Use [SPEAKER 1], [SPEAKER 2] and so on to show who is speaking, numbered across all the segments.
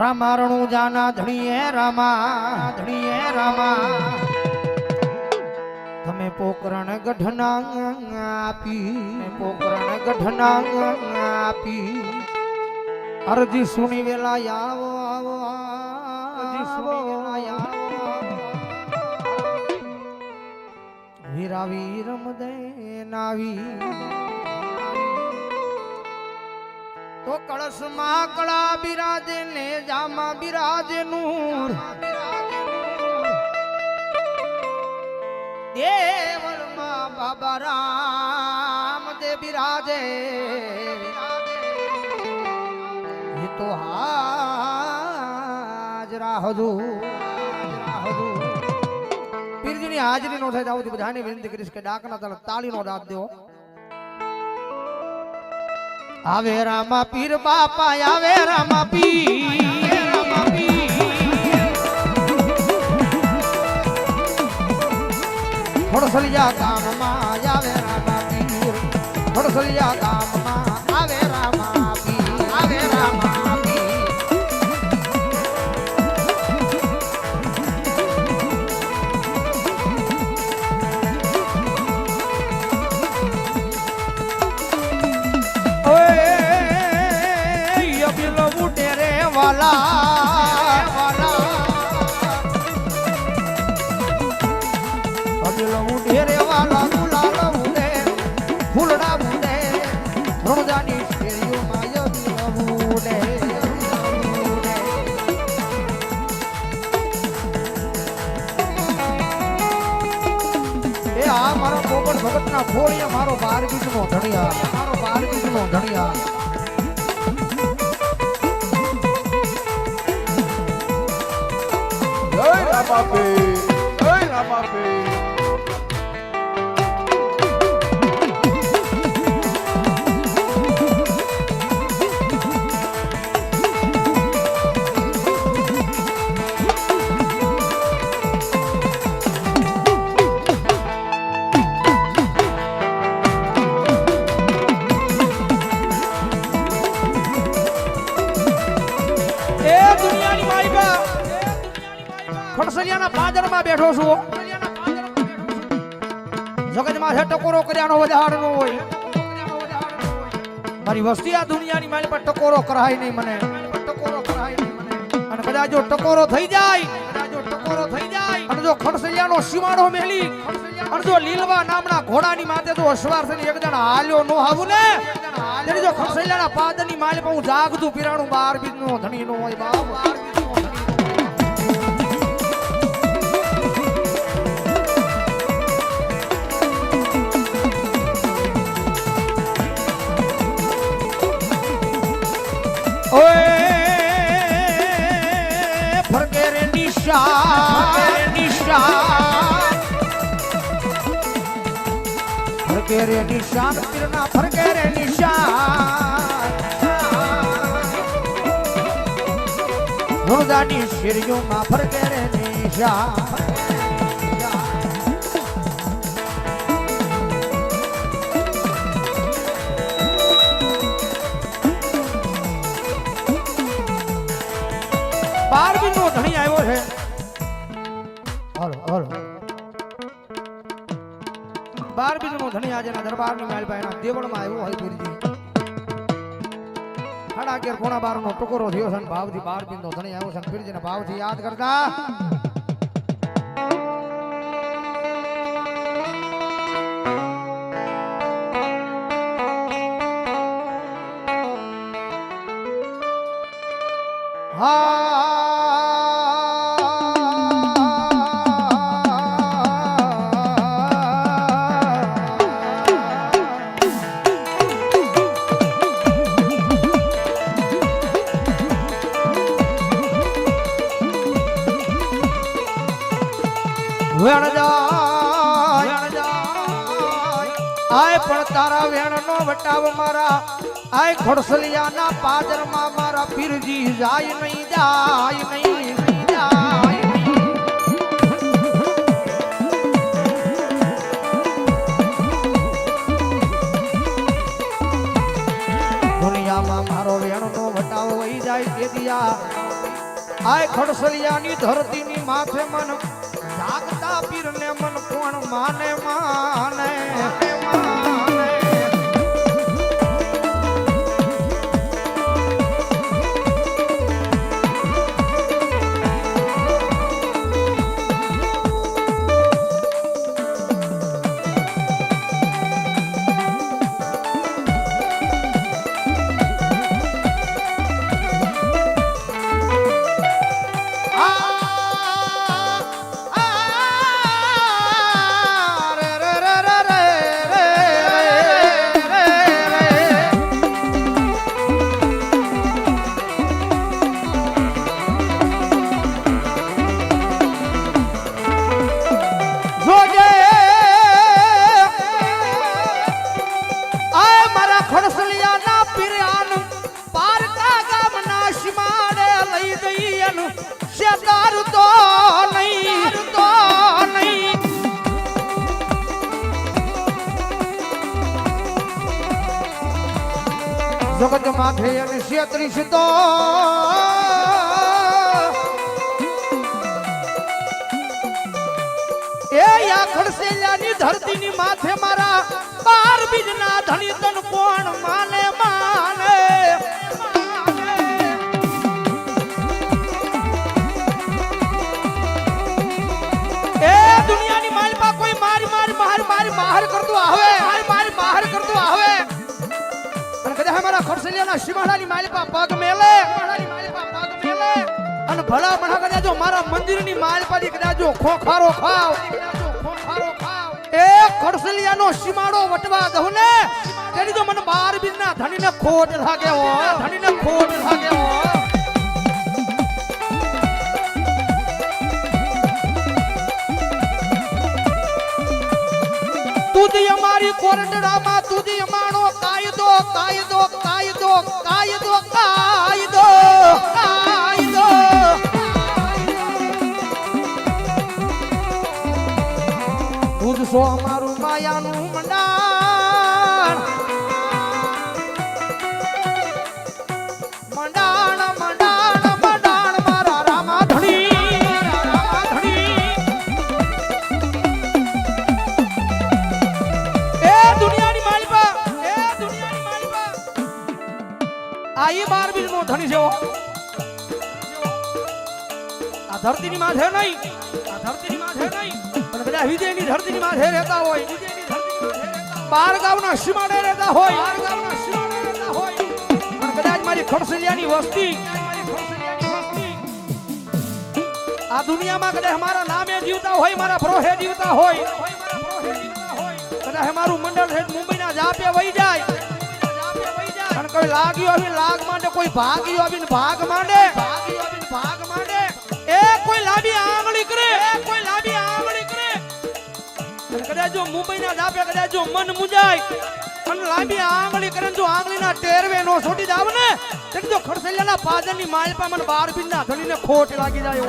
[SPEAKER 1] રામારણું જાના ધણીએ રામા તમે પોકરણ ગઢના આપી અરજી સુની વેલા આવો વીરાવી રમદે નાવી તો કળશમાં કળા બિરાજે ને જામાં બિરાજે નૂર દેવળમાં બાબા રામ દે બિરાજે એ તો હાજરા હજુર પીરજીની હાજરી નો થાય તો બધાને વિનંતી કરીશ કે ડાકના તળે તાળીનો દાંત દેવો. આવે રામા પીર બાપા આવે રામા પીર ખોડસલિયા ગામમાં આવે રામા પીર ખોડસલિયા ગામમાં આવે રામા પીર ભગતના ખોળિયા મારો 12 બીજનો ધણિયા
[SPEAKER 2] જય રામાપે
[SPEAKER 1] ખડસલિયાના પાદરમાં બેઠો છું. જગતમાં છે ટકોરો કર્યાનો વધાર નો હોય. મારી વસ્તી આ દુનિયાની મારી પર ટકોરો કરાય નહીં મને અને કદાચ જો ટકોરો થઈ જાય અને જો ખડસલિયાનો સીમાડો મેલી અને જો લીલવા નામના ઘોડાની માથે જો અસવાર થઈને એક જણ હાલ્યો નો આવું ને ત્યારે જો ખડસલિયાના પાદરની માલ પર હું જાગતું પીરાણું 12 બીજનો ધણી નો હોય બાપ. ફરકે રે નિશાન પીરના ફરકે રે નિશાન રોદાની શેરીઓમાં ફરકે રે નિશાન બારબીનો ધણી આવ્યો છે. હાલો બારબીનો ધણી આજે દરબારની માલ પાયના દેવળમાં આવ્યો હોય ગુરુજી. 11:30 પોણા 12 નો ટકોરો થયો છે. ભાવથી બારબીનો ધણી આવ્યો છે. પીરજીના ભાવથી યાદ કરતા આય પણ તારા વેણ નો વટાવ મારા આય ખોડસલિયાના પાદરમાં મારા પીરજી જાય નહીં દુનિયામાં મારો વેણ નો વટાવ વહી જાય તે દિયા આય ખડસલિયાની ધરતીની માથે મન જાગતા પીરને મન કોણ માને માને જગત માથે અને 36 તો એ યા ખડસેલાની ધરતીની માથે મારા 12 બીજના ધણી તન કોણ માને માને એ દુનિયાની માલપા કોઈ મારી મારી બહાર કરતું આવે મારી બહાર કરતું આવે કદાચ હમારા ખડસલિયાના શિમાળાની માલપા પગ મેલે અને ભલા મણા કદાચ જો મારા મંદિરની માલપાની કદાચ જો ખોખારો ખાવ એ ખડસલિયાનો શિમાળો વટવા દઉં ને તેની તો મને 12 બીજના ધણીને ખોટ લાગે હો તુદી અમારી કોરડડામાં તુદી અમારો કાયદો તુજ સો અમારું માયાનું મંડાણ મારા રામા ધણી આઈ 12 બીજનો ધણી છે આ ધરતીની માથે નહીં પણ બધા વિજયની ધરતીની માથે રહેતા હોય 12 ગામના સીમાડે રહેતા હોય પણ કદાચ મારી ખડસલિયાની વસ્તી આ દુનિયામાં કદાચ મારા નામે જીવતા હોય મારા પ્રોહે જીવતા હોય કદાચ મારું મંડળ છે મુંબઈના જાપે વહી જાય અને કોઈ લાગ્યો આવીને લાગ માંડે કોઈ ભાગ્યો આવીને ભાગ માંડે એ કોઈ લાંબી આંગળી કરે અને કદાચ જો મુંબઈના જાપે કદાચ જો મન મુજાય અને લાંબી આંગળી કરે જો આંગળીના ટેરવે નો છોડી જાવ ને તો જો ખડસલિયાના પાદરની માલપા મને 12 બીજના ધણીને ખોટ લાગી જાય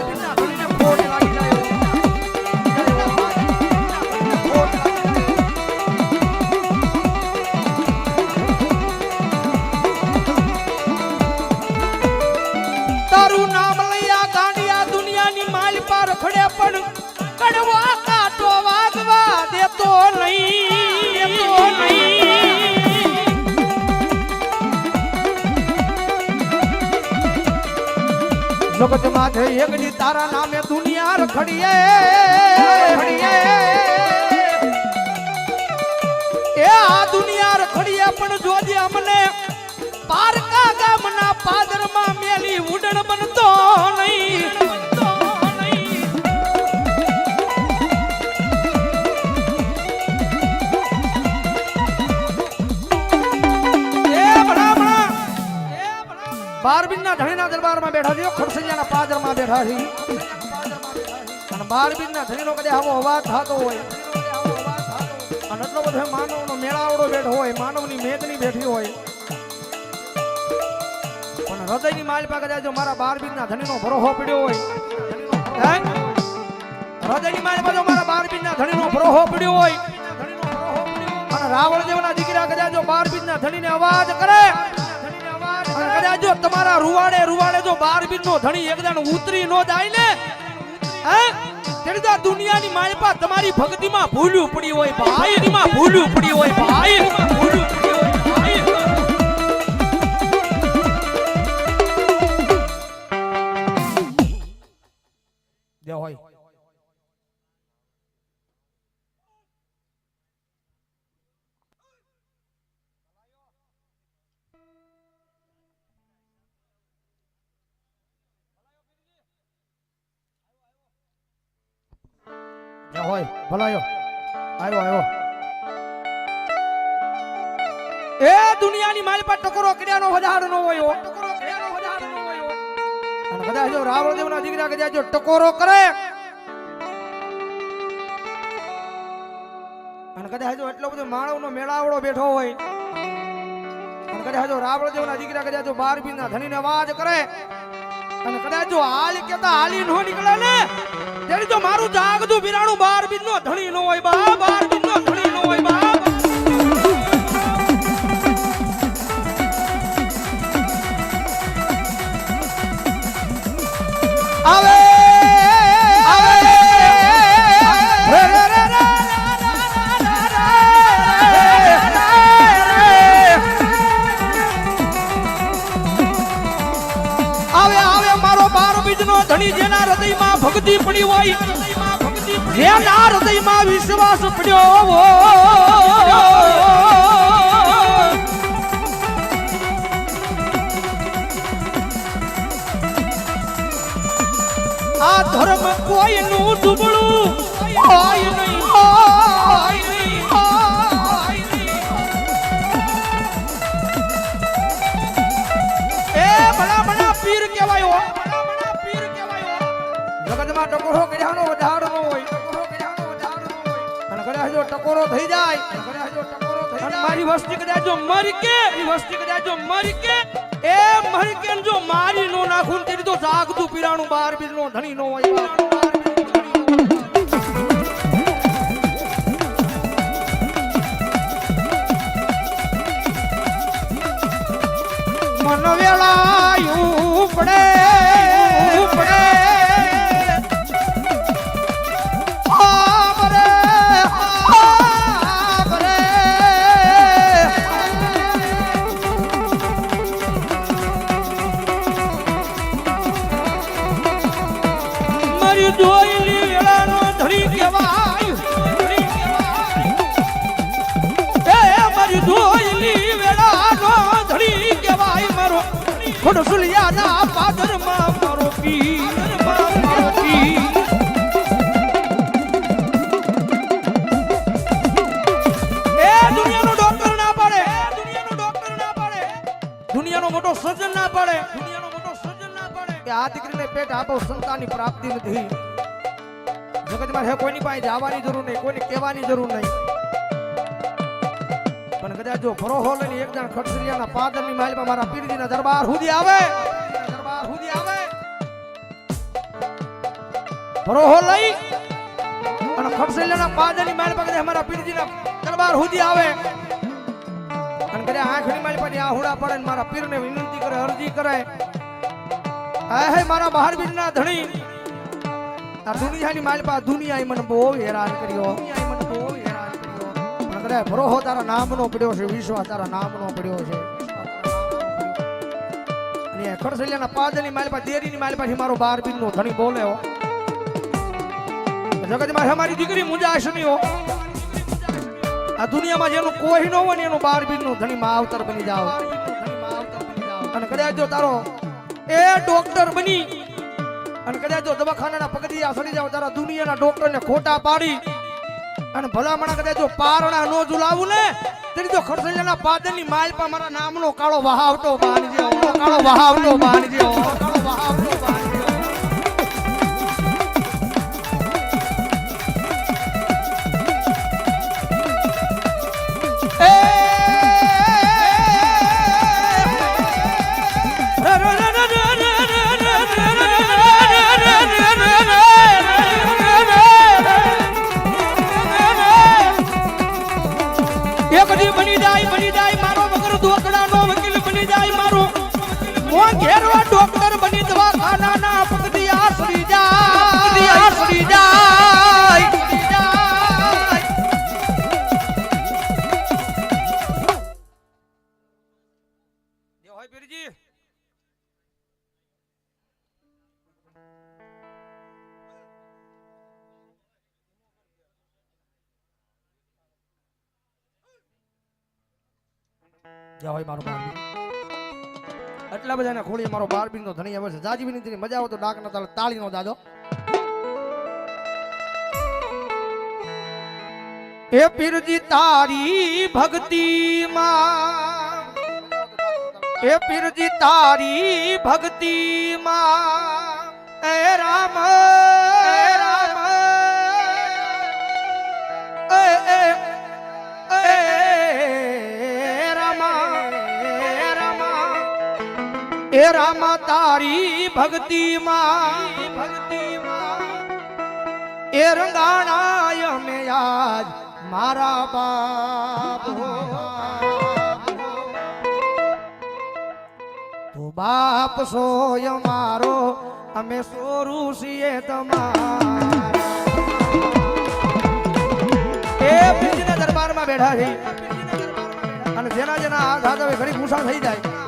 [SPEAKER 1] તારું નામ લઈયા ગાંડિયા દુનિયાની માલ પર ખડે પણ કડવા કાટો વાગવા દેતો નહીં જગત માથે એકની તારા નામે દુનિયા રખડીએ એ આ દુનિયા રખડીએ પણ જોજે અમને પારકા ગામના પાદરમાં મેલી ઉડણ બનતો નહીં બારબીનના ધણીના દરબારમાં બેઠા છે ખડસલિયાના પાદરમાં બેઠા છે અને બારબીનના ધણીનો કદે આવો અવાજ થતો હોય અને એટલો બધો માનવનો મેળાવડો બેઠો હોય માનવની મેદની બેઠી હોય પણ હૃદયની માલપા કદાચ જો મારા બારબીનના ધણીનો ભરોહો પડ્યો હોય હૃદયની માલપા જો મારા બારબીનના ધણીનો ભરોહો પડ્યો હોય અને રાવણ દેવના દીકરા કદાચ જો બારબીનના ધણીને અવાજ કરે અને કદાચ જો તમારા રૂવાડે રૂવાડે જો 12 બીજ નો ધણી એકદમ ઉતરી નો જાય ને હે તેની તો દુનિયાની માલપા તમારી ભક્તિમાં ભૂલ્યું પડી હોય ભાઈ માં ભૂલ્યું પડી હોય ભાઈ ભૂલ્યું પડી હોય ભાઈ જે હોય હોય ભલાયો આવ્યો એ દુનિયાની માલ પર ટકોરો કર્યાનો વધારો નો હોય ટકોરો કર્યાનો વધારો નો હોય અને કદાચ જો રાવણદેવના દીકરા કદાચ જો ટકોરો કરે અને કદાચ જો એટલો બધો માળવનો મેળાવડો બેઠો હોય અને કદાચ જો રાવણદેવના દીકરા કદાચ જો 12 બીજના ધણીને અવાજ કરે અને કદાચ જો હાલ કેતા હાલી નો નીકળે ને તેની તો મારું જાગતું બિરાણું 12 બીજ નો ધણી નો હોય બા 12 બીજ નો ધણી નો હોય બા આવે ધણી જેના હૃદયમાં ભક્તિ પડી હોય જેના હૃદયમાં વિશ્વાસ પડ્યો આ ધર્મ કોઈનું દુબળું હોય નહીં એ ભલા ભલા પીર કહેવાય જગતમાં ટકોરો કર્યાનો વધારો નો હોય ટકોરો કર્યાનો વધારો નો હોય અને કદાચ જો ટકોરો થઈ જાય કદાચ જો ટકોરો થઈ જાય મારી વસ્તી કદાચ જો મરી કે એ વસ્તી કદાચ જો મરી કે એ મરી કે જો મારી નો નાખું તેની તો જાગતું પીરાણું 12 બીજ નો ધણી નો હોય મન વેળાયું પડે ખોડસુલિયાના પાદરમાં મારો પીર મારો પીર એ દુનિયાનો ડોક્ટર ના પડે દુનિયાનો મોટો સર્જન ના પડે કે આ દીકરીને પેટ આપો સંતાનની પ્રાપ્તિ નથી જગતમાં હે કોઈની પાસે જવાની જરૂર નહીં કોઈને કહેવાની જરૂર નહીં પણ કદાચ જો ભરોહો લઈને એક જણ ખડસરિયાના પાદરની માલમાં મારા પીરજીના દરબાર સુધી આવે ભરોહો લઈ અને ખડસરિયાના પાદરની માલમાં કદાચ અમારા પીરજીના દરબાર સુધી આવે અને કદાચ આંખની માલ પર આહુડા પડે ને મારા પીરને વિનંતી કરે અરજી કરે હે મારા 12 બીજના ધણી આ દુનિયાની માલપા દુનિયાએ મને બહુ હેરાન કર્યો પણ કદાચ ભરોહો તારા નામનો પડ્યો છે વિશ્વાસ તારા નામનો પડ્યો છે અને ખડસલિયાના પાદરની માલપા દેરીની માલપાથી મારો 12 બીજનો ધણી બોલે હો જગતમાં અમારી દીકરી મુંજાશની હો આ દુનિયામાં જેનું કોઈ ન હોય ને એનું 12 બીજનો ધણી માવતર બની જાવ અને કદાચ જો તારો એ ડોક્ટર બની અને કદાચ જો દવાખાનાના પગથિયા સડી જાવ તારા દુનિયાના ડોક્ટરને ખોટા પાડી અને ભલામણા કદાચ જો પારણા નો ઝુલાવું ને તેની તો ખડસલિયાના પાદરની માલપા મારા નામનો કાળો વહાવટો બાંધજો કાળો વહાવટો બાંધજો કાળો વહાવટો બાંધજો બની જાય મારો વગર ધોકડાનો વકીલ બની જાય મારો જય હોય મારો બારબીન એટલા બધા ખોળી મારો બારબીન નો ધણી આવે છે જાજી વિનંતી મજા આવે તો ડાક ના તાળી નો દાદો એ પીરજી તારી ભક્તિ માં એ પીરજી તારી ભક્તિ માં એ રામ રામ એ રામ તારી ભક્તિ માં એ રંગાણાય મે આજ મારા બાપ તો બાપ સોય મારો અમે સોરું છીએ તમારા એ પીરજીના દરબારમાં બેઠા છે અને જેના જેના હાથ હાથ હવે ઘડી ગુસ્સા થઈ જાય